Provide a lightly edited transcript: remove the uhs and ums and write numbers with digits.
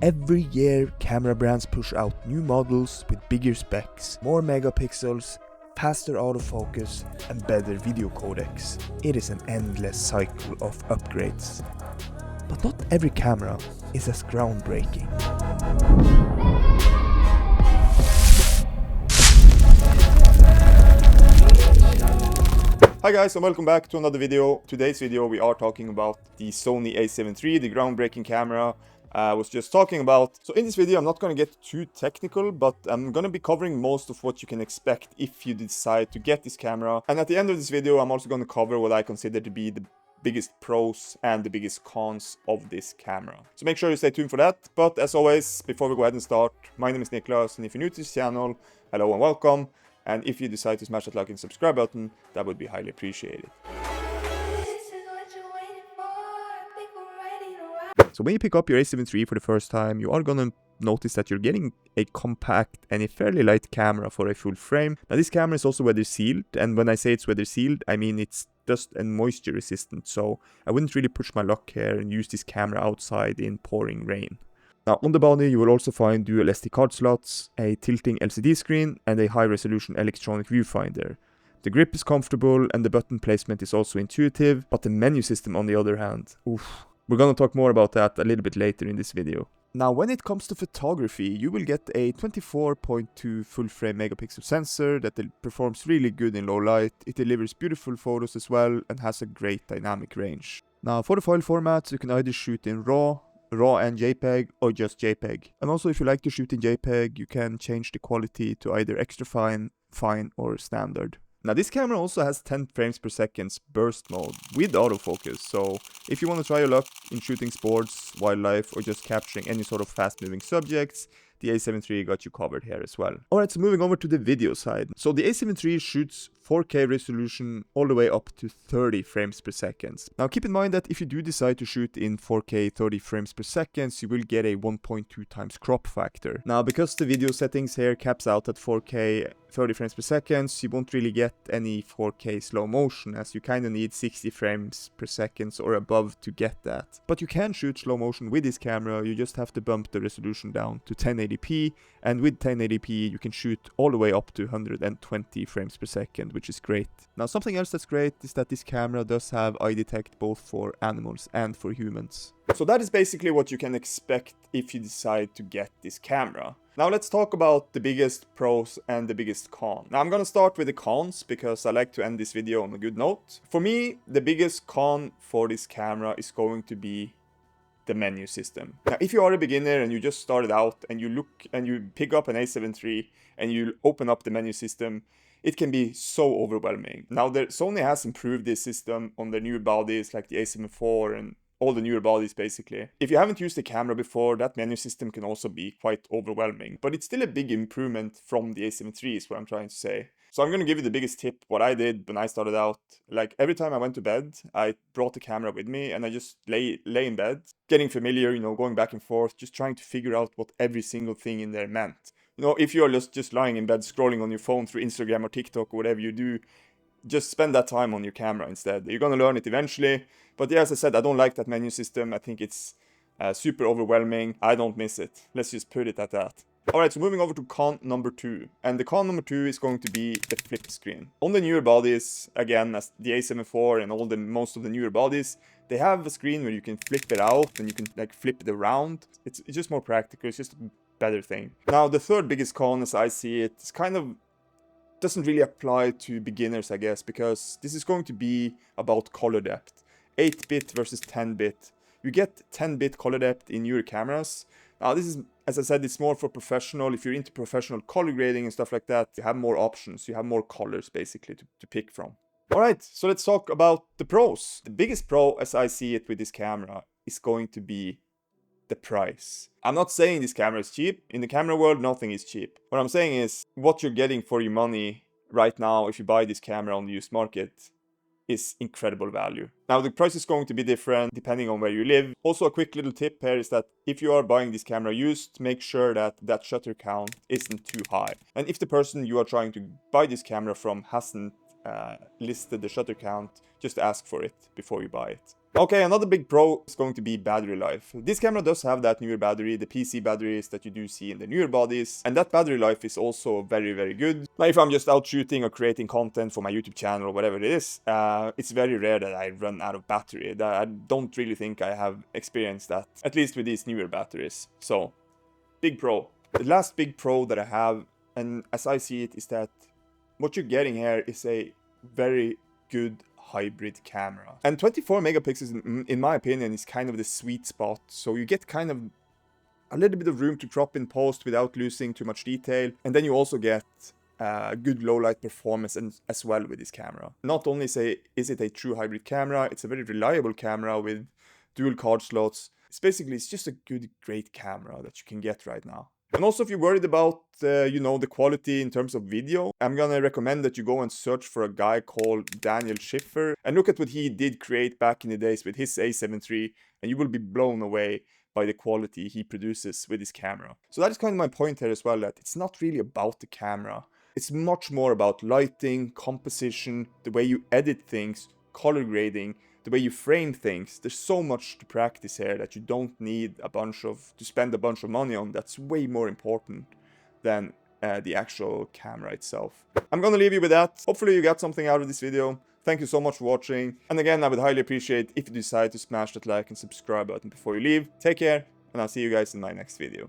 Every year, camera brands push out new models with bigger specs, more megapixels, faster autofocus, and better video codecs. It is an endless cycle of upgrades. But not every camera is as groundbreaking. Hi guys and welcome back to another video. Today's video we are talking about the Sony A7 III, the groundbreaking camera I was just talking about. So in this video I'm not going to get too technical, but I'm going to be covering most of what you can expect if you decide to get this camera. And at the end of this video I'm also going to cover what I consider to be the biggest pros and the biggest cons of this camera. So make sure you stay tuned for that. But as always, before we go ahead and start, my name is Niclas, and if you're new to this channel, hello and welcome. And if you decide to smash that like and subscribe button, that would be highly appreciated. So when you pick up your A7 III for the first time, you are gonna notice that you're getting a compact and a fairly light camera for a full frame. Now this camera is also weather sealed, and when I say it's weather sealed, I mean it's dust and moisture resistant, so I wouldn't really push my luck here and use this camera outside in pouring rain. Now on the body you will also find dual SD card slots, a tilting LCD screen, and a high-resolution electronic viewfinder. The grip is comfortable and the button placement is also intuitive, but the menu system on the other hand, oof. We're gonna talk more about that a little bit later in this video. Now when it comes to photography, you will get a 24.2 full-frame megapixel sensor that performs really good in low light. It delivers beautiful photos as well and has a great dynamic range. Now for the file formats, you can either shoot in RAW and JPEG, or just JPEG. And also if you like to shoot in JPEG, you can change the quality to either extra fine, or standard. Now this camera also has 10 frames per second burst mode with autofocus, so if you want to try your luck in shooting sports, wildlife, or just capturing any sort of fast moving subjects, the A7 III got you covered here as well. Alright, so moving over to the video side. So the A7 III shoots 4K resolution all the way up to 30 frames per second. Now keep in mind that if you do decide to shoot in 4K 30 frames per second, you will get a 1.2 times crop factor. Now because the video settings here caps out at 4K 30 frames per second, you won't really get any 4K slow motion, as you kind of need 60 frames per second or above to get that. But you can shoot slow motion with this camera, you just have to bump the resolution down to 1080p, and with 1080p you can shoot all the way up to 120 frames per second, which is great. Now something else that's great is that this camera does have eye detect both for animals and for humans. So that is basically what you can expect if you decide to get this camera. Now let's talk about the biggest pros and the biggest cons. Now I'm gonna start with the cons because I like to end this video on a good note. For me, the biggest con for this camera is going to be the menu system. Now if you are a beginner and you just started out and you look and you pick up an A7 III and you open up the menu system, it can be so overwhelming. Now Sony has improved this system on their newer bodies like the A7 IV and all the newer bodies basically. If you haven't used the camera before, that menu system can also be quite overwhelming, but it's still a big improvement from the A7 III is what I'm trying to say. So I'm going to give you the biggest tip, what I did when I started out. Like every time I went to bed, I brought the camera with me and I just lay in bed, getting familiar, you know, going back and forth, just trying to figure out what every single thing in there meant. You know, if you're just lying in bed scrolling on your phone through Instagram or TikTok or whatever you do, just spend that time on your camera instead. You're gonna learn it eventually. But yeah, as I said, I don't like that menu system. I think it's super overwhelming. I don't miss it. Let's just put it at that. Alright, so moving over to con number 2. And the con number 2 is going to be the flip screen. On the newer bodies, again, as the A7 IV and most of the newer bodies, they have a screen where you can flip it out and you can like flip it around. It's just more practical. It's just a better thing. Now, the third biggest con, as I see it, is kind of doesn't really apply to beginners, I guess, because this is going to be about color depth. 8-bit versus 10-bit. You get 10-bit color depth in newer cameras. Now this is, as I said, it's more for professional. If you're into professional color grading and stuff like that, you have more options. You have more colors basically to pick from. Alright, so let's talk about the pros. The biggest pro, as I see it with this camera, is going to be the price. I'm not saying this camera is cheap. In the camera world, nothing is cheap. What I'm saying is what you're getting for your money right now if you buy this camera on the used market is incredible value. Now the price is going to be different depending on where you live. Also a quick little tip here is that if you are buying this camera used, make sure that shutter count isn't too high. And if the person you are trying to buy this camera from hasn't listed the shutter count, just ask for it before you buy it. Okay, another big pro is going to be battery life. This camera does have that newer battery, the PC batteries that you do see in the newer bodies, and that battery life is also very, very good. Now, if I'm just out shooting or creating content for my YouTube channel or whatever it is, it's very rare that I run out of battery. I don't really think I have experienced that, at least with these newer batteries. So, big pro. The last big pro that I have, and as I see it, is that what you're getting here is a very good hybrid camera. And 24 megapixels, in my opinion, is kind of the sweet spot. So you get kind of a little bit of room to crop in post without losing too much detail. And then you also get good low light performance as well with this camera. Not only is it a true hybrid camera, it's a very reliable camera with dual card slots. It's just a good, great camera that you can get right now. And also, if you're worried about, the quality in terms of video, I'm gonna recommend that you go and search for a guy called Daniel Schiffer and look at what he did create back in the days with his A7 III, and you will be blown away by the quality he produces with his camera. So that is kind of my point here as well, that it's not really about the camera. It's much more about lighting, composition, the way you edit things, color grading, the way you frame things. There's so much to practice here that you don't need to spend a bunch of money on. That's way more important than the actual camera itself. I'm gonna leave you with that. Hopefully you got something out of this video. Thank you so much for watching. And again, I would highly appreciate if you decide to smash that like and subscribe button before you leave. Take care, and I'll see you guys in my next video.